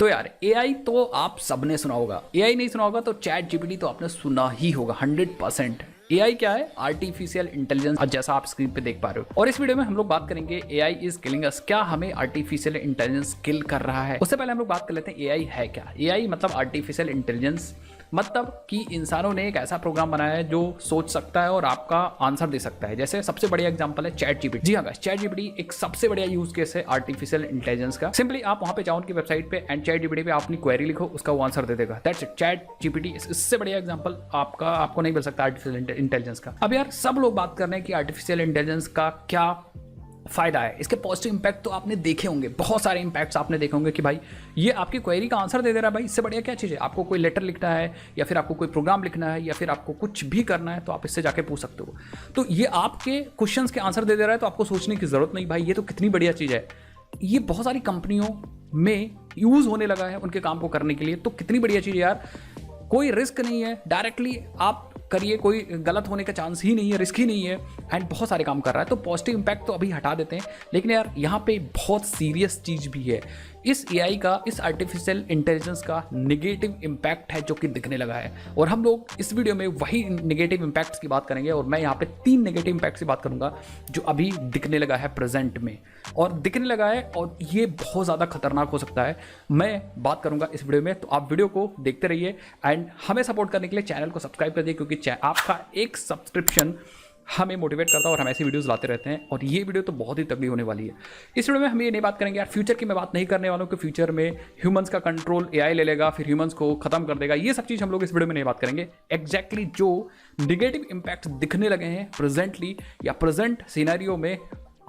तो यार एआई तो आप सबने सुना होगा, एआई नहीं सुना होगा तो चैट जीपीटी तो आपने सुना ही होगा 100%। एआई क्या है? आर्टिफिशियल इंटेलिजेंस, जैसा आप स्क्रीन पे देख पा रहे हो। और इस वीडियो में हम लोग बात करेंगे एआई इज किलिंग अस। क्या हमें आर्टिफिशियल इंटेलिजेंस किल कर रहा है? उससे पहले हम लोग बात कर लेते हैं एआई है क्या। एआई मतलब आर्टिफिशियल इंटेलिजेंस, मतलब कि इंसानों ने एक ऐसा प्रोग्राम बनाया है जो सोच सकता है और आपका आंसर दे सकता है। जैसे सबसे बढ़िया एग्जांपल है चैट जीपीटी। जी हाँ गाइस, चैट जीपीटी एक सबसे बढ़िया यूज केस है आर्टिफिशियल इंटेलिजेंस का। सिंपली आप वहां पे जाओ उनकी वेबसाइट पे एंड चैट जीपीटी पे आप अपनी क्वेरी लिखो, उसका वो आंसर दे देगा। That's it. चैट जीपीटी इससे बढ़िया एग्जांपल आपको नहीं मिल सकता आर्टिफिशियल इंटेलिजेंस का। अब यार सब लोग बात कर रहे हैं कि आर्टिफिशियल इंटेलिजेंस का क्या फायदा है। इसके पॉजिटिव इंपैक्ट तो आपने देखे होंगे, बहुत सारे इंपैक्ट्स आपने देखे होंगे कि भाई ये आपकी क्वेरी का आंसर दे दे रहा है। भाई इससे बढ़िया क्या चीज़ है? आपको कोई लेटर लिखना है या फिर आपको कोई प्रोग्राम लिखना है या फिर आपको कुछ भी करना है तो आप इससे जाके पूछ सकते हो। तो ये आपके क्वेश्चंस के आंसर दे दे रहा है तो आपको सोचने की जरूरत नहीं। भाई ये तो कितनी बढ़िया चीज़ है। ये बहुत सारी कंपनियों में यूज होने लगा है उनके काम को करने के लिए। तो कितनी बढ़िया चीज़ है यार। कोई रिस्क नहीं है, डायरेक्टली आप करिए, कोई गलत होने का चांस ही नहीं है, रिस्क ही नहीं है एंड बहुत सारे काम कर रहा है। तो पॉजिटिव इंपैक्ट तो अभी हटा देते हैं, लेकिन यार यहाँ पे बहुत सीरियस चीज़ भी है। इस एआई का, इस आर्टिफिशियल इंटेलिजेंस का नेगेटिव इंपैक्ट है जो कि दिखने लगा है। और हम लोग इस वीडियो में वही नेगेटिव इंपैक्ट्स की बात करेंगे और मैं यहाँ पे 3 नेगेटिव इंपैक्ट्स की बात करूँगा जो अभी दिखने लगा है प्रेजेंट में, और दिखने लगा है और ये बहुत ज़्यादा खतरनाक हो सकता है। मैं बात करूँगा इस वीडियो में, तो आप वीडियो को देखते रहिए एंड हमें सपोर्ट करने के लिए चैनल को सब्सक्राइब कर दिए, क्योंकि आपका एक सब्सक्रिप्शन हमें मोटिवेट करता है और हम ऐसी वीडियोस लाते रहते हैं। और ये वीडियो तो बहुत ही तगड़ी होने वाली है। इस वीडियो में हम ये नहीं बात करेंगे यार, फ्यूचर की मैं बात नहीं करने वाला हूँ कि फ्यूचर में ह्यूमंस का कंट्रोल एआई ले लेगा, फिर ह्यूमंस को खत्म कर देगा। ये सब चीज़ हम लोग इस वीडियो में नहीं बात करेंगे। एग्जैक्टली जो निगेटिव इंपैक्ट दिखने लगे हैं प्रेजेंटली या प्रेजेंट सिनेरियो में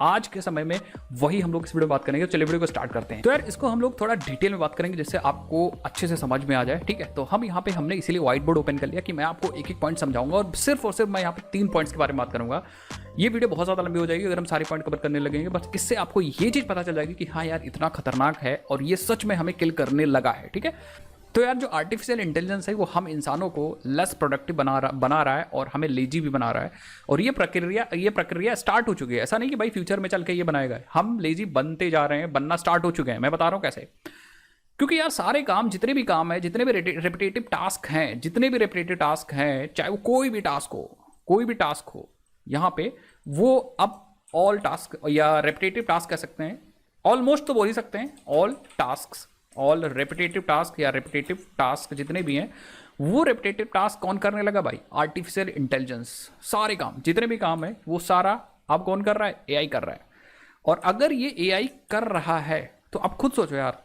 आज के समय में, वही हम लोग इस वीडियो में बात करेंगे। चलिए वीडियो को स्टार्ट करते हैं। तो यार इसको हम लोग थोड़ा डिटेल में बात करेंगे जिससे आपको अच्छे से समझ में आ जाए, ठीक है। तो हम यहाँ पे हमने इसीलिए व्हाइट बोर्ड ओपन कर लिया कि मैं आपको एक एक पॉइंट समझाऊंगा और सिर्फ मैं यहाँ पे 3 पॉइंट्स के बारे में बात करूंगा। ये वीडियो बहुत ज़्यादा लंबी हो जाएगी अगर हम सारे पॉइंट कवर करने लगेंगे। बस इससे आपको ये चीज़ पता चल जाएगी कि हाँ यार इतना खतरनाक है और ये सच में हमें किल करने लगा है, ठीक है। तो यार जो आर्टिफिशियल इंटेलिजेंस है वो हम इंसानों को लेस प्रोडक्टिव बना रहा है और हमें लेजी भी बना रहा है। और ये प्रक्रिया स्टार्ट हो चुकी है। ऐसा नहीं कि भाई फ्यूचर में चल के ये बनाएगा, हम लेजी बनते जा रहे हैं, बनना स्टार्ट हो चुके हैं। मैं बता रहा हूँ कैसे। क्योंकि यार सारे काम, जितने भी काम है, जितने भी रेपिटेटिव टास्क हैं, चाहे वो कोई भी टास्क हो यहाँ पे, वो अब ऑल टास्क या रेपिटेटिव टास्क कह सकते हैं, ऑलमोस्ट तो बोल ही सकते हैं। ऑल रेपिटेटिव टास्क या रेपिटेटिव टास्क जितने भी हैं, वो रेपिटेटिव टास्क कौन करने लगा भाई? Artificial intelligence. सारे काम, जितने भी काम है वो सारा अब कौन कर रहा है? एआई कर रहा है। और अगर ये एआई कर रहा है तो अब खुद सोचो यार,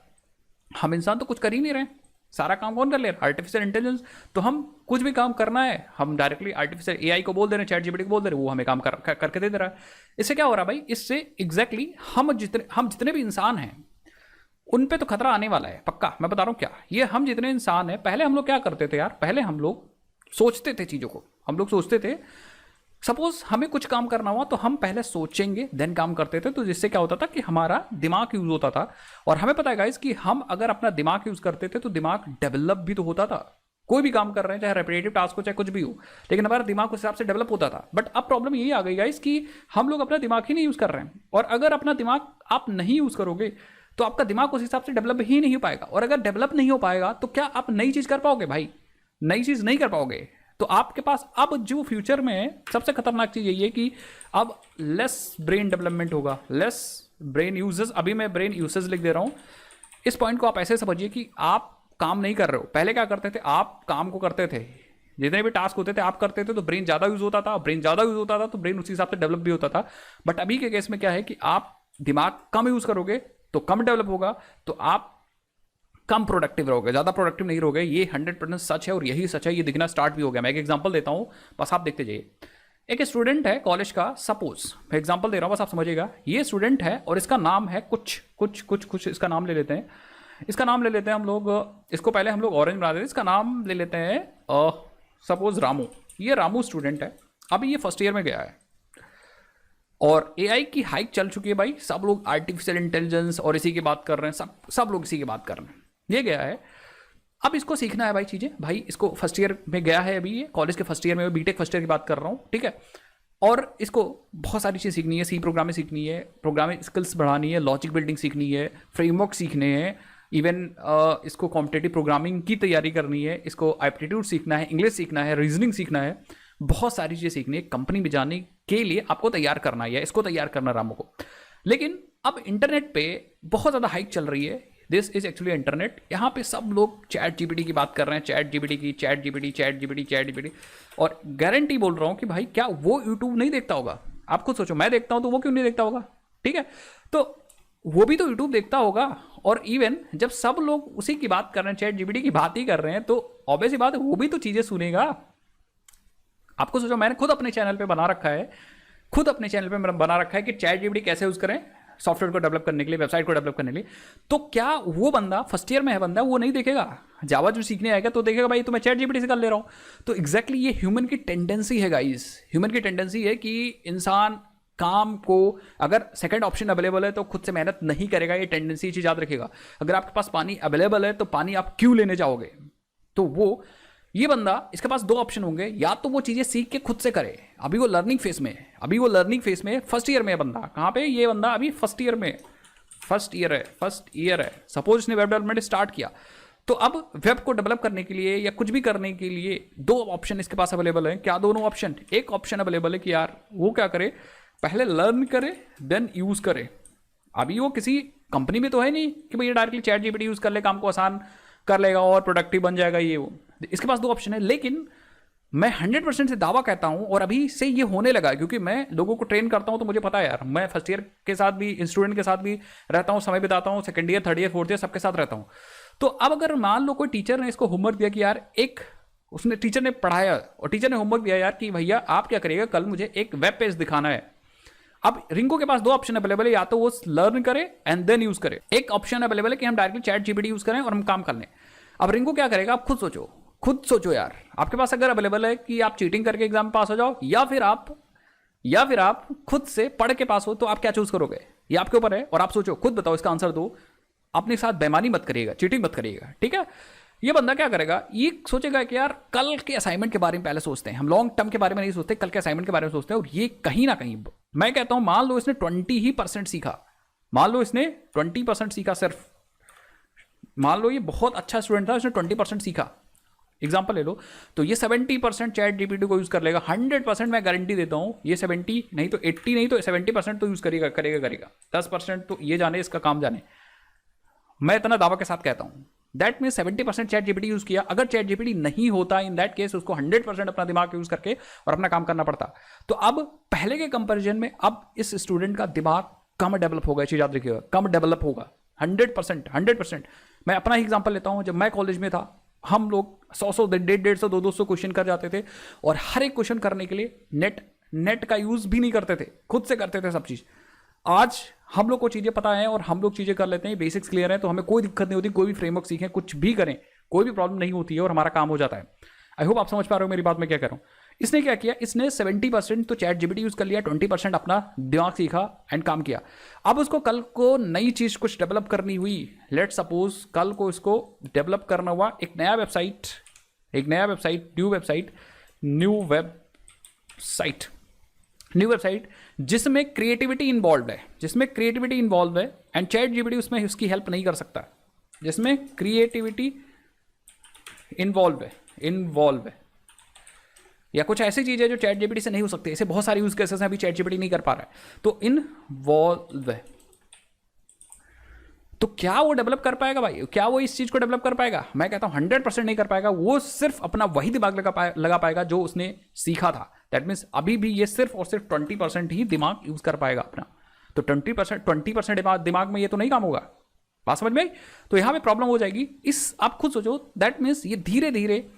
हम इंसान तो कुछ कर ही नहीं रहे, सारा काम कौन कर ले रहा है? Artificial intelligence. तो हम कुछ भी काम करना है, हम डायरेक्टली आर्टिफिशियल एआई को बोल दे रहे हैं, चैट जीपीटी को बोल दे रहे हैं, वो हमें काम करके दे रहा है। इससे क्या हो रहा है भाई? इससे एग्जैक्टली हम जितने भी इंसान हैं उन पे तो खतरा आने वाला है पक्का। मैं बता रहा हूँ क्या, ये हम जितने इंसान हैं, पहले हम लोग क्या करते थे यार? पहले हम लोग सोचते थे चीज़ों को, हम लोग सोचते थे सपोज हमें कुछ काम करना हुआ तो हम पहले सोचेंगे देन काम करते थे। तो जिससे क्या होता था कि हमारा दिमाग यूज होता था। और हमें पता है गाइस कि हम अगर अपना दिमाग यूज करते थे तो दिमाग डेवलप भी तो होता था। कोई भी काम कर रहे हैं, चाहे रेपिटेटिव टास्क हो चाहे कुछ भी हो, लेकिन हमारा दिमाग उस हिसाब से डेवलप होता था। बट अब प्रॉब्लम यही आ गई गाइस कि हम लोग अपना दिमाग ही नहीं यूज कर रहे हैं। और अगर अपना दिमाग आप नहीं यूज करोगे तो आपका दिमाग उस हिसाब से डेवलप ही नहीं हो पाएगा। और अगर डेवलप नहीं हो पाएगा तो क्या आप नई चीज कर पाओगे भाई? नई चीज नहीं कर पाओगे। तो आपके पास अब जो फ्यूचर में सबसे खतरनाक चीज यही है कि अब लेस ब्रेन डेवलपमेंट होगा, लेस ब्रेन यूजेस। अभी मैं ब्रेन यूसेज लिख दे रहा हूं। इस पॉइंट को आप ऐसे समझिए कि आप काम नहीं कर रहे हो। पहले क्या करते थे? आप काम को करते थे, जितने भी टास्क होते थे आप करते थे, तो ब्रेन ज्यादा यूज होता था। ब्रेन ज्यादा यूज होता था तो ब्रेन उसी हिसाब से डेवलप भी होता था। बट अभी के केस में क्या है कि आप दिमाग कम यूज करोगे तो कम डेवलप होगा, तो आप कम प्रोडक्टिव रहोगे, ज्यादा प्रोडक्टिव नहीं रहोगे। ये 100% सच है और यही सच है, ये दिखना स्टार्ट भी हो गया। मैं एक एग्जांपल देता हूं, बस आप देखते जाइए। एक स्टूडेंट है कॉलेज का, सपोज मैं एग्जांपल दे रहा हूं, बस आप समझिएगा। ये स्टूडेंट है और इसका नाम है कुछ इसका नाम ले लेते हैं। इसका नाम ले लेते हैं हम लोग, इसको पहले हम लोग ऑरेंज बना देते हैं। इसका नाम ले लेते हैं सपोज रामू। ये रामू स्टूडेंट है, अभी ये फर्स्ट ईयर में गया है और एआई की हाइक चल चुकी है भाई। सब लोग आर्टिफिशियल इंटेलिजेंस और इसी की बात कर रहे हैं, सब लोग इसी की बात कर रहे हैं। ये गया है, अब इसको सीखना है भाई चीज़ें। भाई इसको फर्स्ट ईयर में गया है, अभी ये कॉलेज के फर्स्ट ईयर में, बीटेक फर्स्ट ईयर की बात कर रहा हूँ, ठीक है। और इसको बहुत सारी चीज़ सीखनी है, सी प्रोग्रामिंग सीखनी है, प्रोग्रामिंग स्किल्स बढ़ानी है, लॉजिक बिल्डिंग सीखनी है, फ्रेमवर्क सीखने हैं, इवन इसको कॉम्पिटेटिव प्रोग्रामिंग की तैयारी करनी है, इसको एप्टीट्यूड सीखना है, इंग्लिश सीखना है, रीजनिंग सीखना है, बहुत सारी चीज़ें सीखनी है। कंपनी में जाने के लिए आपको तैयार करना है या इसको तैयार करना रामो को। लेकिन अब इंटरनेट पे बहुत ज़्यादा हाइक चल रही है, दिस इज एक्चुअली इंटरनेट। यहाँ पे सब लोग चैट जीपीटी की बात कर रहे हैं, चैट जीपीटी की, chat GPT, chat GPT, chat GPT. और गारंटी बोल रहा हूँ कि भाई क्या वो यूट्यूब नहीं देखता होगा? आप खुद सोचो, मैं देखता हूँ तो वो क्यों नहीं देखता होगा? ठीक है, तो वो भी तो यूट्यूब देखता होगा। और इवन जब सब लोग उसी की बात कर रहे हैं, चैट जीपीटी की बात ही कर रहे हैं, तो ऑब्वियस ही बात है वो भी तो चीज़ें सुनेगा। आपको सोचो, मैंने खुद अपने चैनल पे बना रखा है, कि चैट जीपीटी कैसे यूज़ करें सॉफ्टवेयर को डेवलप करने के लिए, वेबसाइट को डेवलप करने के लिए। तो क्या वो बंदा फर्स्ट ईयर में है बंदा, वो नहीं देखेगा? जावा जो सीखने आएगा तो देखेगा भाई तो मैं चैट जीपीटी से कर ले रहा हूँ। तो एग्जैक्टली ये ह्यूमन की टेंडेंसी है गाइस, ह्यूमन की टेंडेंसी है कि इंसान काम को, अगर सेकंड ऑप्शन अवेलेबल है तो खुद से मेहनत नहीं करेगा। ये टेंडेंसी चीज़ याद रखेगा। अगर आपके पास पानी अवेलेबल है तो पानी आप क्यों लेने जाओगे? तो वो ये बंदा, इसके पास दो ऑप्शन होंगे, या तो वो चीज़ें सीख के खुद से करे। अभी वो लर्निंग फेस में है, फर्स्ट ईयर में है बंदा। कहाँ पे? ये बंदा अभी फर्स्ट ईयर है। सपोज इसने वेब डेवलपमेंट स्टार्ट किया, तो अब वेब को डेवलप करने के लिए या कुछ भी करने के लिए दो ऑप्शन इसके पास अवेलेबल है। क्या दोनों ऑप्शन? एक ऑप्शन अवेलेबल है कि यार वो क्या करे, पहले लर्न करे देन यूज करे। अभी वो किसी कंपनी में तो है नहीं कि भैया डायरेक्टली चैट जीपीटी यूज कर ले, काम को आसान कर लेगा और प्रोडक्टिव बन जाएगा ये वो। इसके पास दो ऑप्शन है। लेकिन मैं 100% से दावा कहता हूं, और अभी से ये होने लगा, क्योंकि मैं लोगों को ट्रेन करता हूं तो मुझे पता है यार, मैं फर्स्ट ईयर के साथ भी, स्टूडेंट के साथ भी रहता हूं, समय बिताता हूं, second year, third year, fourth year सबके साथ रहता हूं। तो अब अगर मान लो कोई टीचर ने इसको होमवर्क दिया कि यार टीचर ने पढ़ाया और टीचर ने होमवर्क दिया यार कि भैया आप क्या करिएगा, कल मुझे एक वेब पेज दिखाना है। अब रिंकू के पास दो ऑप्शन अवेलेबल है, या तो वो लर्न करे एंड देन यूज करे। एक ऑप्शन अवेलेबल है कि हम डायरेक्टली चैट जीपीटी यूज करें और हम काम कर लें। अब रिंकू क्या करेगा? आप खुद सोचो यार, आपके पास अगर अवेलेबल है कि आप चीटिंग करके एग्जाम पास हो जाओ, या फिर आप खुद से पढ़ के पास हो, तो आप क्या चूज करोगे? ये आपके ऊपर है। और आप सोचो, खुद बताओ, इसका आंसर दो। अपने साथ बेईमानी मत करिएगा, चीटिंग मत करिएगा, ठीक है? ये बंदा क्या करेगा? ये सोचेगा कि यार कल के असाइनमेंट के बारे में पहले सोचते हैं, हम लॉन्ग टर्म के बारे में नहीं सोचते, कल के असाइनमेंट के बारे में सोचते हैं। और ये कहीं ना कहीं, मैं कहता हूं, मान लो इसने 20% सीखा, मान लो इसने 20% सीखा सिर्फ, मान लो ये बहुत अच्छा स्टूडेंट था, इसने 20% सीखा, एग्जाम्पल ले लो, तो ये 70% चैट जीपीटी को यूज कर लेगा। 100% मैं गारंटी देता हूं, ये 70 नहीं तो 80 नहीं तो 70% तो यूज करेगा। 10% तो ये जाने, इसका काम जाने, मैं इतना दावा के साथ कहता हूं। That mean 70% chat GPT use किया। अगर चैट जीपीटी नहीं होता, इन दैट केस उसको 100% अपना दिमाग यूज करके और अपना काम करना पड़ता। तो अब पहले के कंपेरिजन में अब इस स्टूडेंट का दिमाग कम डेवलप होगा, चीज याद रखिएगा, कम डेवलप होगा। 100%। मैं अपना ही एग्जाम्पल लेता हूं, जब मैं कॉलेज में था, हम लोग 100 150 200 क्वेश्चन कर जाते थे, और हर एक क्वेश्चन करने के लिए नेट का यूज भी नहीं करते थे, खुद से करते थे सब चीज। आज हम लोग को चीजें पता है और हम लोग चीजें कर लेते हैं, बेसिक्स क्लियर है, तो हमें कोई दिक्कत नहीं होती, कोई भी फ्रेमवर्क सीखें, कुछ भी करें, कोई भी प्रॉब्लम नहीं होती है और हमारा काम हो जाता है। आई होप आप समझ पा रहे हो मेरी बात, मैं क्या कह रहा हूं। इसने क्या किया? इसने 70% तो चैट जीपीटी यूज कर लिया, 20% अपना दिमाग सीखा एंड काम किया। अब उसको कल को नई चीज कुछ डेवलप करनी हुई, लेट सपोज कल को इसको डेवलप करना हुआ एक नया वेबसाइट, न्यू वेबसाइट जिसमें क्रिएटिविटी इन्वॉल्व है, एंड चैट जीपीटी उसमें उसकी हेल्प नहीं कर सकता, जिसमें क्रिएटिविटी इन्वॉल्व है, या कुछ ऐसी चीज है जो चैट जीपीटी से नहीं हो सकती। ऐसे बहुत सारे यूज केसेस हैं, अभी चैट जीपीटी नहीं कर पा रहा है, तो इन्वॉल्व है। तो क्या वो डेवलप कर पाएगा भाई? क्या वो इस चीज को डेवलप कर पाएगा? मैं कहता हूं 100% नहीं कर पाएगा। वो सिर्फ अपना वही दिमाग लगा पाएगा जो उसने सीखा था। दैट मीन्स अभी भी ये सिर्फ और सिर्फ 20% ही दिमाग यूज कर पाएगा अपना। तो 20% दिमाग में ये तो नहीं काम होगा। बात समझ में आई? तो यहां पे प्रॉब्लम हो जाएगी। आप खुद सोचो, दैट मीन्स ये धीरे धीरे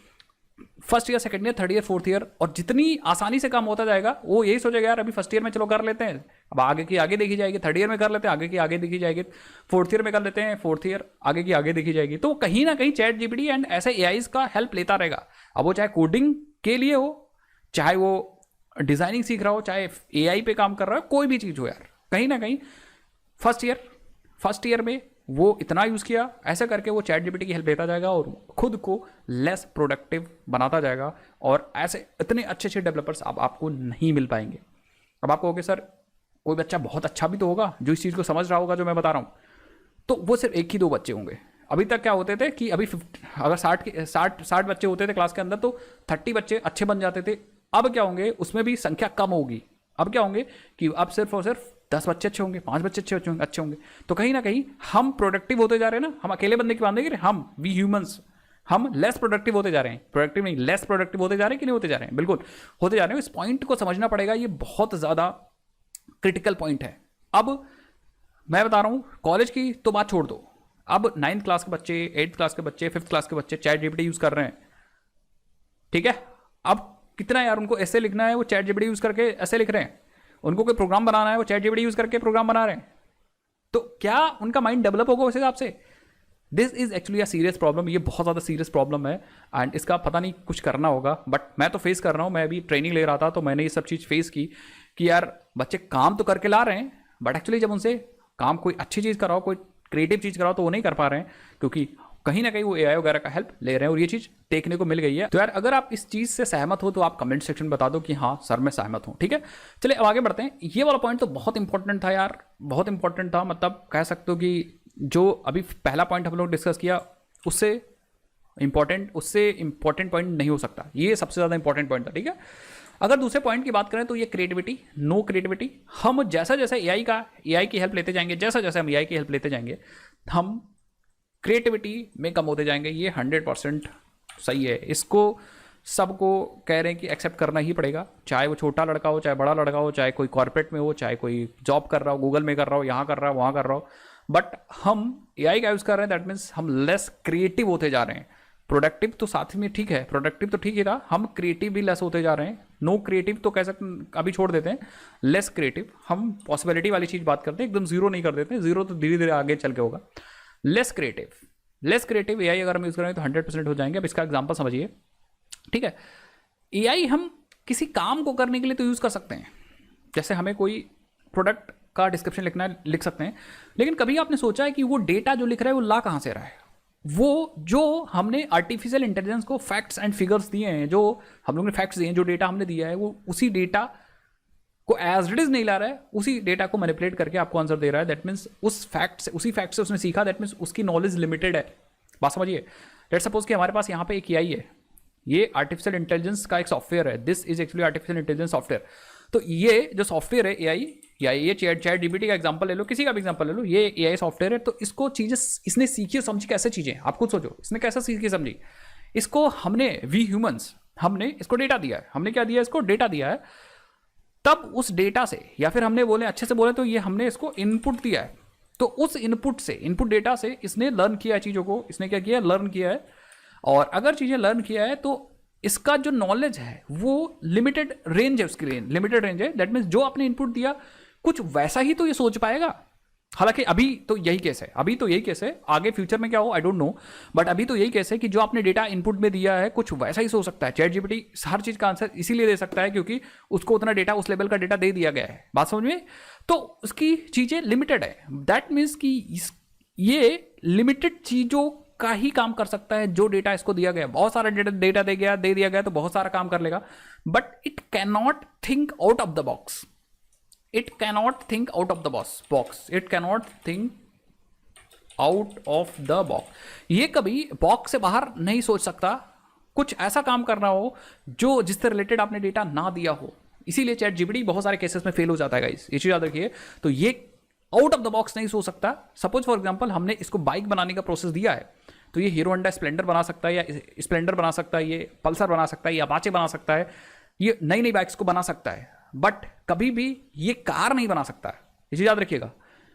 first year, second year, third year, fourth year, और जितनी आसानी से काम होता जाएगा, वो यही सोचेगा यार अभी फर्स्ट ईयर में चलो कर लेते हैं, अब आगे की आगे देखी जाएगी, थर्ड ईयर में कर लेते हैं, आगे की आगे देखी जाएगी, फोर्थ ईयर में कर लेते हैं, फोर्थ ईयर आगे की आगे देखी जाएगी। तो कहीं ना कहीं चैट जीपीटी एंड ऐसे एआईज का हेल्प लेता रहेगा। अब वो चाहे कोडिंग के लिए हो, चाहे वो डिजाइनिंग सीख रहा हो, चाहे एआई पे काम कर रहा हो, कोई भी चीज हो यार, कहीं ना कहीं फर्स्ट ईयर में वो इतना यूज किया, ऐसा करके वो चैट जीपीटी की हेल्प लेता जाएगा और खुद को लेस प्रोडक्टिव बनाता जाएगा। और ऐसे इतने अच्छे अच्छे डेवलपर्स अब आपको नहीं मिल पाएंगे। अब आप कहोगे सर कोई बच्चा बहुत अच्छा भी तो होगा जो इस चीज को समझ रहा होगा जो मैं बता रहा हूं, तो वो सिर्फ 1 ही 2 बच्चे होंगे। अभी तक क्या होते थे कि अभी अगर 60 बच्चे होते थे क्लास के अंदर तो 30 बच्चे अच्छे बन जाते थे। अब क्या होंगे, उसमें भी संख्या कम होगी। अब क्या होंगे कि अब सिर्फ और सिर्फ 10 बच्चे अच्छे होंगे, 5 बच्चे अच्छे होंगे। तो कहीं ना कहीं हम प्रोडक्टिव होते जा रहे हैं ना, हम अकेले बंदे की बात नहीं कर रहे, हम वी ह्यूमंस हम लेस प्रोडक्टिव होते जा रहे हैं। प्रोडक्टिव नहीं, लेस प्रोडक्टिव होते जा रहे हैं कि नहीं होते जा रहे हैं? बिल्कुल होते जा रहे हैं। इस पॉइंट को समझना पड़ेगा, ये बहुत ज़्यादा क्रिटिकल पॉइंट है। अब मैं बता रहा हूँ, कॉलेज की तो बात छोड़ दो, अब 9th क्लास के बच्चे, 8th क्लास के बच्चे, 5th क्लास के बच्चे चैट जीपीटी यूज़ कर रहे हैं, ठीक है। अब कितना यार उनको ऐसे लिखना है, वो चैट जीपीटी यूज़ करके ऐसे लिख रहे हैं। उनको कोई प्रोग्राम बनाना है, वो चैट जीपीटी यूज़ करके प्रोग्राम बना रहे हैं। तो क्या उनका माइंड डेवलप होगा उस हिसाब से? This is actually a serious problem. ये बहुत ज़्यादा सीरियस प्रॉब्लम है एंड इसका पता नहीं कुछ करना होगा। बट मैं तो फेस कर रहा हूँ, मैं अभी ट्रेनिंग ले रहा था तो मैंने ये सब चीज़ फेस की कि यार बच्चे काम तो करके ला रहे हैं, बट एक्चुअली जब उनसे काम कोई अच्छी चीज़ कराओ, कोई क्रिएटिव चीज़ कराओ तो वो नहीं कर पा रहे हैं, क्योंकि कहीं ना कहीं वो एआई वगैरह का हेल्प ले रहे हैं। और ये चीज़ देखने को मिल गई है। तो यार अगर आप इस चीज़ से सहमत हो तो आप कमेंट सेक्शन में बता दो कि हाँ सर मैं सहमत हूँ, ठीक है। चलिए अब आगे बढ़ते हैं। ये वाला पॉइंट तो बहुत इंपॉर्टेंट था यार, बहुत इंपॉर्टेंट था। मतलब कह सकते हो कि जो अभी पहला पॉइंट हम लोग डिस्कस किया उससे इंपॉर्टेंट पॉइंट नहीं हो सकता। ये सबसे ज़्यादा इंपॉर्टेंट पॉइंट था, ठीक है। अगर दूसरे पॉइंट की बात करें तो ये क्रिएटिविटी, नो क्रिएटिविटी। हम जैसा जैसा एआई की हेल्प लेते जाएंगे, जैसा जैसा हम एआई की हेल्प लेते जाएंगे, हम क्रिएटिविटी में कम होते जाएंगे। ये 100% सही है। इसको सबको कह रहे हैं कि एक्सेप्ट करना ही पड़ेगा, चाहे वो छोटा लड़का हो, चाहे बड़ा लड़का हो, चाहे कोई कॉर्पोरेट में हो, चाहे कोई जॉब कर रहा हो, गूगल में कर रहा हो, यहाँ कर रहा हो, वहाँ कर रहा हो। बट हम एआई का यूज़ कर रहे हैं, दैट मीन्स हम लेस क्रिएटिव होते जा रहे हैं। प्रोडक्टिव तो साथ में ठीक है, प्रोडक्टिव तो ठीक ही था, हम क्रिएटिव भी लेस होते जा रहे हैं। नो क्रिएटिव तो कह सकते, अभी छोड़ देते हैं, लेस क्रिएटिव। हम पॉसिबिलिटी वाली चीज़ बात करते हैं, एकदम जीरो नहीं कर देते। जीरो तो धीरे धीरे आगे चल के होगा। लेस क्रिएटिव एआई अगर हम यूज़ करें तो 100% हो जाएंगे। अब इसका एग्जांपल समझिए, ठीक है। एआई हम किसी काम को करने के लिए तो यूज़ कर सकते हैं, जैसे हमें कोई प्रोडक्ट का डिस्क्रिप्शन लिखना है, लिख सकते हैं। लेकिन कभी आपने सोचा है कि वो डेटा जो लिख रहा है वो ला कहाँ से रहा है? वो जो हमने आर्टिफिशियल इंटेलिजेंस को फैक्ट्स एंड फिगर्स दिए हैं, जो हम लोगों ने फैक्ट्स दिए हैं, जो डेटा हमने दिया है, वो उसी डेटा को एज इट इज नहीं ला रहा है, उसी डेटा को मैनिपुलेट करके आपको आंसर दे रहा है। दैट मीन्स उसी फैक्ट से उसने सीखा, दैट मीन्स उसकी नॉलेज लिमिटेड है। बात समझिए। लेट्स सपोज कि हमारे पास यहाँ पे एक एआई है, ये आर्टिफिशियल इंटेलिजेंस का एक सॉफ्टवेयर है। This is actually artificial intelligence software. तो ये जो सॉफ्टवेयर है एआई, या ये चैट जीपीटी का एग्जांपल ले लो, किसी का भी एग्जांपल ले लो, ये एआई सॉफ्टवेयर है। तो इसको चीज़ें इसने सीखी और समझी कैसे चीज़ें, आप खुद सोचो, इसने कैसे सीखी समझी? इसको हमने, वी ह्यूमंस, हमने इसको डेटा दिया है। हमने क्या दिया? इसको डेटा दिया है। तब उस डेटा से, या फिर हमने बोले अच्छे से बोले तो ये हमने इसको इनपुट दिया है। तो उस इनपुट डेटा से इसने लर्न किया है चीज़ों को। इसने क्या किया? लर्न किया है। और अगर चीज़ें लर्न किया है तो इसका जो नॉलेज है वो लिमिटेड रेंज है, उसकी लिमिटेड रेंज है। दैट मीन्स जो आपने इनपुट दिया कुछ वैसा ही तो ये सोच पाएगा। हालांकि अभी तो यही केस है, आगे फ्यूचर में क्या हो आई डोंट नो, बट अभी तो यही केस है कि जो आपने डेटा इनपुट में दिया है कुछ वैसा ही सोच सकता है। चैट जीपीटी हर चीज़ का आंसर इसीलिए दे सकता है क्योंकि उसको उतना डेटा, उस लेवल का डेटा दे दिया गया है। बात समझ में? तो उसकी चीज़ें लिमिटेड है। दैट मीन्स कि ये लिमिटेड चीज़ों का ही काम कर सकता है जो डेटा इसको दिया गया। बहुत सारा डेटा दे दिया गया तो बहुत सारा काम कर लेगा, but it can not think out of the box. It cannot think out of the box. It cannot think out of the box. ये कभी बॉक्स से बाहर नहीं सोच सकता। कुछ ऐसा काम करना हो जो जिससे रिलेटेड आपने डेटा ना दिया हो। इसीलिए चैट जीपीटी बहुत सारे केसेस में फेल हो जाता है गाइस, ये चीज़ याद रखिए। तो ये आउट ऑफ द बॉक्स नहीं सोच सकता। सपोज फॉर एग्जाम्पल हमने इसको बाइक बनाने का प्रोसेस दिया है, तो ये हीरो होंडा स्प्लेंडर बना सकता है, या स्प्लेंडर बना सकता है, ये पल्सर बना सकता है, या अपाचे बना सकता है, ये नई नई बाइक्स को बना सकता है, बट कभी भी ये कार नहीं बना सकता है। ये चीज़ याद रखिएगा।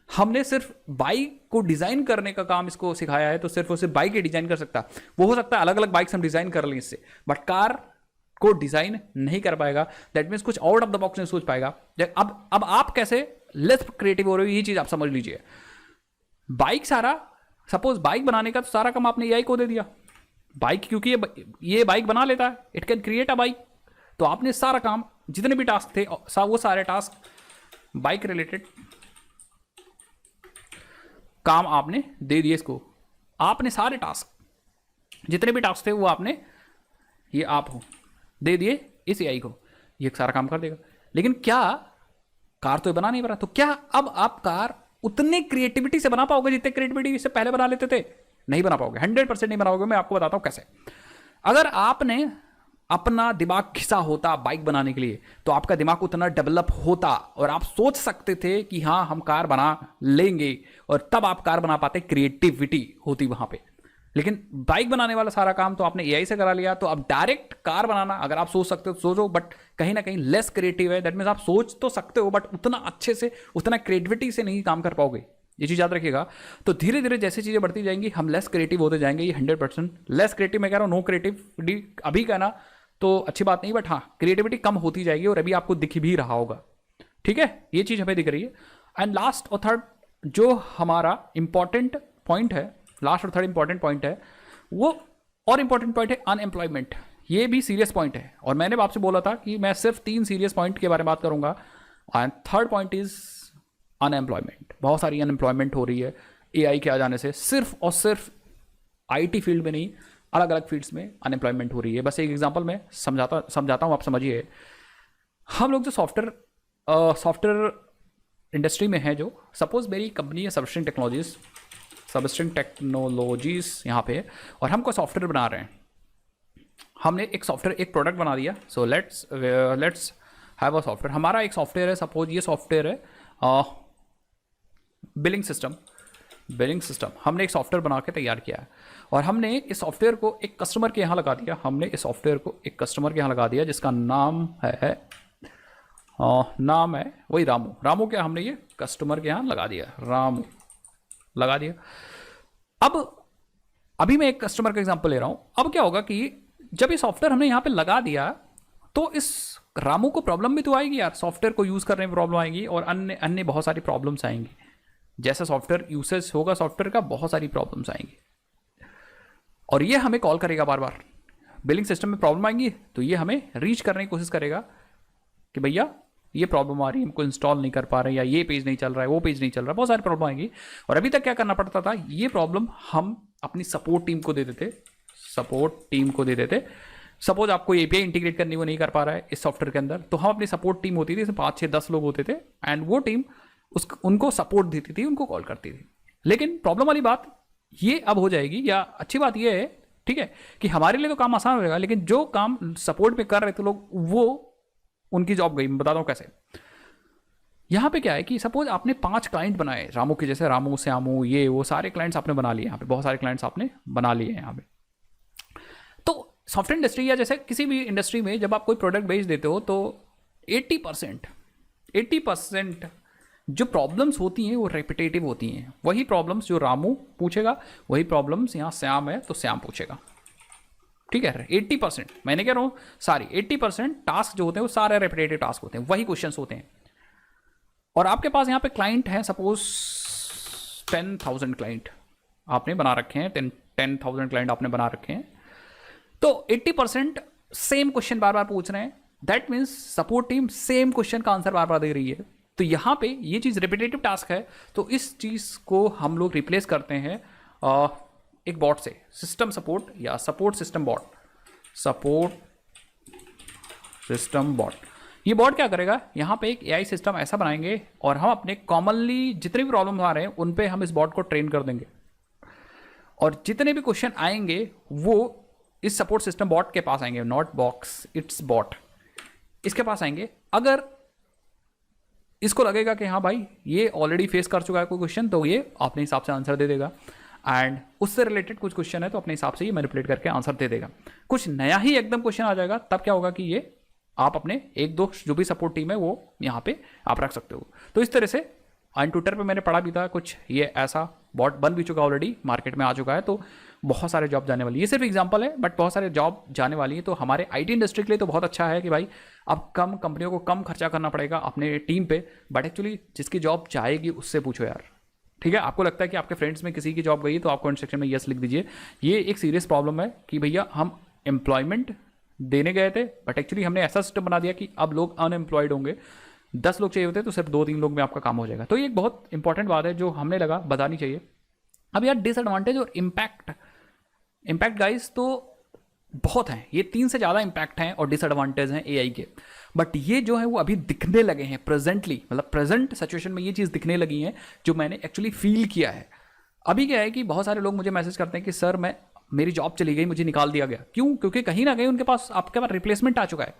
हमने सिर्फ बाइक को डिज़ाइन करने का काम इसको सिखाया है, तो सिर्फ वो सिर्फ बाइक ही डिज़ाइन कर सकता है। वो हो सकता है अलग अलग बाइक्स हम डिज़ाइन कर लें इससे, बट कार को डिज़ाइन नहीं कर पाएगा। दैट मीन्स कुछ आउट ऑफ द बॉक्स नहीं सोच पाएगा। अब आप कैसे लेस क्रिएटिव हो रहे हो, ये चीज़ आप समझ लीजिए। सपोज बाइक बनाने का तो सारा काम आपने एआई को दे दिया। बाइक क्योंकि ये बाइक बना लेता है, it can create a bike. तो आपने सारा काम, जितने भी टास्क थे वो सारे टास्क बाइक रिलेटेड काम आपने दे दिए इसको। आपने सारे टास्क, जितने भी टास्क थे वो आपने, ये आप हो, दे दिए इस एआई को, ये सारा काम कर देगा। लेकिन क्या कार तो बना नहीं पा रहा, तो क्या अब आप कार उतने क्रिएटिविटी से बना पाओगे जितने क्रिएटिविटी से पहले बना लेते थे? नहीं बना पाओगे, 100% नहीं बना पाओगे। मैं आपको बताता हूँ कैसे। अगर आपने अपना दिमाग घिसा होता बाइक बनाने के लिए तो आपका दिमाग उतना डेवलप होता और आप सोच सकते थे कि हाँ हम कार बना लेंगे, और तब आप कार बना पाते, क्रिएटिविटी होती वहां पे। लेकिन बाइक बनाने वाला सारा काम तो आपने एआई से करा लिया, तो अब डायरेक्ट कार बनाना अगर आप सोच सकते हो तो सोचो, बट कहीं ना कहीं लेस क्रिएटिव है। दैट मीन्स आप सोच तो सकते हो बट उतना अच्छे से, उतना क्रिएटिविटी से नहीं काम कर पाओगे, ये चीज़ याद रखिएगा। तो धीरे धीरे जैसे चीज़ें बढ़ती जाएंगी हम लेस क्रिएटिव होते जाएंगे, ये 100%। लेस क्रिएटिव मैं कह रहा हूँ, नो क्रिएटिविटी अभी कहना तो अच्छी बात नहीं, बट हाँ क्रिएटिविटी कम होती जाएगी और अभी आपको दिख भी रहा होगा, ठीक है, ये चीज़ हमें दिख रही है। एंड लास्ट और थर्ड जो हमारा इंपॉर्टेंट पॉइंट है, लास्ट और थर्ड इंपॉर्टेंट पॉइंट है, वो और इंपॉर्टेंट पॉइंट है अनएम्प्लॉयमेंट। ये भी सीरियस पॉइंट है और मैंने आपसे बोला था कि मैं सिर्फ 3 सीरियस पॉइंट के बारे में बात करूंगा। And third point is unemployment. बहुत सारी अनएम्प्लॉयमेंट हो रही है एआई के आ जाने से, सिर्फ और सिर्फ आईटी फील्ड में नहीं, अलग अलग फील्ड्स में अनएम्प्लॉयमेंट हो रही है। बस एक एग्जांपल मैं समझाता हूँ, आप समझिए। हम लोग जो सॉफ्टवेयर इंडस्ट्री में है, जो सपोज मेरी कंपनी है सबस्ट्रिंग टेक्नोलॉजीज यहाँ पे, और हम कोई सॉफ्टवेयर बना रहे हैं। हमने एक सॉफ्टवेयर, एक प्रोडक्ट बना दिया। So let's have a software. हमारा एक सॉफ्टवेयर है, सपोज ये सॉफ्टवेयर है बिलिंग सिस्टम। हमने एक सॉफ्टवेयर बना के तैयार किया है और हमने इस सॉफ्टवेयर को एक कस्टमर के यहाँ लगा दिया। जिसका नाम है वही रामू क्या, हमने ये कस्टमर के यहाँ लगा दिया, रामू लगा दिया। अब अभी मैं एक कस्टमर का एग्जांपल ले रहा हूं। अब क्या होगा कि जब ये सॉफ्टवेयर हमने यहां पे लगा दिया तो इस रामू को प्रॉब्लम भी तो आएगी यार, सॉफ्टवेयर को यूज करने में प्रॉब्लम आएगी और अन्य बहुत सारी प्रॉब्लम्स आएंगी। जैसे सॉफ्टवेयर यूसेज होगा सॉफ्टवेयर का, बहुत सारी प्रॉब्लम्स आएंगी और ये हमें कॉल करेगा बार बार। बिलिंग सिस्टम में प्रॉब्लम आएंगी तो ये हमें रीच करने की कोशिश करेगा कि भैया ये प्रॉब्लम आ रही है, हमको इंस्टॉल नहीं कर पा रहे, या ये पेज नहीं चल रहा है, वो पेज नहीं चल रहा, बहुत सारी प्रॉब्लम आएंगी। और अभी तक क्या करना पड़ता था, ये प्रॉब्लम हम अपनी सपोर्ट टीम को दे देते। सपोज आपको एपीआई इंटीग्रेट करनी, वो नहीं कर पा रहा है इस सॉफ्टवेयर के अंदर, तो हम अपनी सपोर्ट टीम होती थी, इसमें 5, 6, 10 लोग होते थे एंड वो टीम उनको सपोर्ट देती थी, उनको कॉल करती थी। लेकिन प्रॉब्लम वाली बात ये अब हो जाएगी, या अच्छी बात ये है, ठीक है, कि हमारे लिए तो काम आसान हो जाएगा, लेकिन जो काम सपोर्ट पे कर रहे थे लोग, वो उनकी जॉब गई। मैं बताता हूं कैसे। यहां पे क्या है कि सपोज आपने 5 क्लाइंट बनाए रामू के, जैसे रामू श्यामू ये वो सारे क्लाइंट्स आपने बना लिए, यहाँ पे बहुत सारे क्लाइंट्स आपने बना लिए हैं यहाँ पे। तो सॉफ्टवेयर इंडस्ट्री या जैसे किसी भी इंडस्ट्री में जब आप कोई प्रोडक्ट बेच देते हो तो 80% जो प्रॉब्लम्स होती हैं वो रेपिटेटिव होती हैं। वही प्रॉब्लम्स जो रामू पूछेगा, वही प्रॉब्लम्स यहाँ श्याम है तो श्याम पूछेगा, ठीक है। 80%, मैंने कह रहा हूं सारी 80% टास्क जो होते हैं वो सारे रेपिटेटिव टास्क होते हैं, वही क्वेश्चंस होते हैं। और आपके पास यहाँ पे क्लाइंट है, सपोज 10,000 क्लाइंट आपने बना रखे हैं, 10,000 क्लाइंट आपने बना रखे हैं, तो 80% सेम क्वेश्चन बार बार पूछ रहे हैं। That means support team same question का आंसर बार बार दे रही है। तो यहाँ पे ये चीज़ रिपीटेटिव टास्क है, तो इस चीज़ को हम लोग रिप्लेस करते हैं एक बॉट से, सिस्टम सपोर्ट या सपोर्ट सिस्टम बॉट। ये बॉट क्या करेगा, यहाँ पे एक एआई सिस्टम ऐसा बनाएंगे और हम अपने कॉमनली जितने भी प्रॉब्लम आ रहे हैं उन पे हम इस बॉट को ट्रेन कर देंगे और जितने भी क्वेश्चन आएंगे वो इस सपोर्ट सिस्टम बॉट के पास आएंगे, नॉट बॉक्स, इट्स बॉट, इसके पास आएंगे। अगर इसको लगेगा कि हाँ भाई ये ऑलरेडी फेस कर चुका है कोई क्वेश्चन, तो ये अपने हिसाब से आंसर दे देगा। एंड उससे रिलेटेड कुछ क्वेश्चन है तो अपने हिसाब से ये मैनिपुलेट करके आंसर दे देगा। कुछ नया ही एकदम क्वेश्चन आ जाएगा, तब क्या होगा कि ये आप अपने 1-2 जो भी सपोर्ट टीम है वो यहाँ पे आप रख सकते हो। तो इस तरह से ऑन ट्विटर पे मैंने पढ़ा भी था कुछ, ये ऐसा बॉट बन भी चुका, ऑलरेडी मार्केट में आ चुका है, तो बहुत सारे जॉब जाने वाली है। ये सिर्फ एग्जांपल है, बट बहुत सारे जॉब जाने वाली है। तो हमारे आईटी इंडस्ट्री के लिए तो बहुत अच्छा है कि भाई अब कम कंपनियों को कम खर्चा करना पड़ेगा अपने टीम पे, बट एक्चुअली जिसकी जॉब जाएगी उससे पूछो यार, ठीक है। आपको लगता है कि आपके फ्रेंड्स में किसी की जॉब गई तो आप कमेंट सेक्शन में यस लिख दीजिए। ये एक सीरियस प्रॉब्लम है कि भैया हम एम्प्लॉयमेंट देने गए थे, बट एक्चुअली हमने ऐसा सिस्टम बना दिया कि अब लोग अनएम्प्लॉयड होंगे। 10 लोग चाहिए होते तो सिर्फ 2-3 लोग में आपका काम हो जाएगा। तो ये एक बहुत इंपॉर्टेंट बात है जो हमने लगा बतानी चाहिए। अब यार डिसएडवांटेज और इम्पैक्ट गाइस तो बहुत हैं, ये 3 से ज़्यादा इम्पैक्ट हैं और डिसएडवांटेज हैं एआई के, बट ये जो है वो अभी दिखने लगे हैं प्रेजेंटली, मतलब प्रेजेंट सिचुएशन में ये चीज़ दिखने लगी है जो मैंने एक्चुअली फील किया है। अभी क्या है कि बहुत सारे लोग मुझे मैसेज करते हैं कि सर मैं मेरी जॉब चली गई, मुझे निकाल दिया गया। क्यों? क्योंकि कहीं ना कहीं उनके पास आपके पास रिप्लेसमेंट आ चुका है।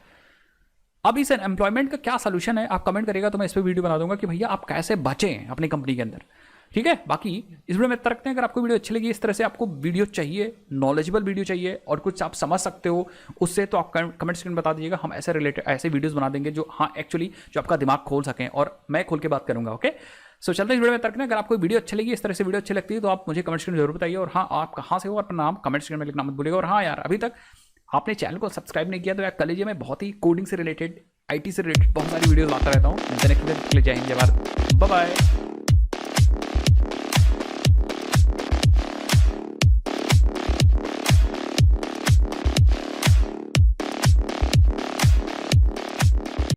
अब इस एम्प्लॉयमेंट का क्या सोल्यूशन है, आप कमेंट करिएगा तो मैं इस पर वीडियो बना दूंगा कि भैया आप कैसे बचें अपनी कंपनी के अंदर। ठीक है, बाकी इस वीडियो में इतना रखते हैं। अगर आपको वीडियो अच्छी लगी, इस तरह से आपको वीडियो चाहिए, नॉलेजेबल वीडियो चाहिए और कुछ आप समझ सकते हो उससे, तो आप कमेंट सेक्शन में बता दीजिएगा। हम ऐसे रिलेटेड ऐसे वीडियोस बना देंगे जो हाँ एक्चुअली जो आपका दिमाग खोल सकें और मैं खोल के बात करूंगा। ओके, सो चलते हैं इस वीडियो में तक। अगर आपको वीडियो अच्छी लगी, इस तरह से वीडियो अच्छी लगती है तो आप मुझे कमेंट सेक्शन में जरूर बताइए। और हाँ, आप कहाँ से हो अपना नाम कमेंट सेक्शन में लिखना मत भूलिएगा। और हाँ यार, अभी तक आपने चैनल को सब्सक्राइब नहीं किया तो यार कर लीजिए। मैं बहुत ही कोडिंग से रिलेटेड, IT से रिलेटेड बहुत सारी वीडियोस लाता रहता हूँ। नेक्स्ट वीडियो के लिए जय हिंद, जय भारत, बाय बाय।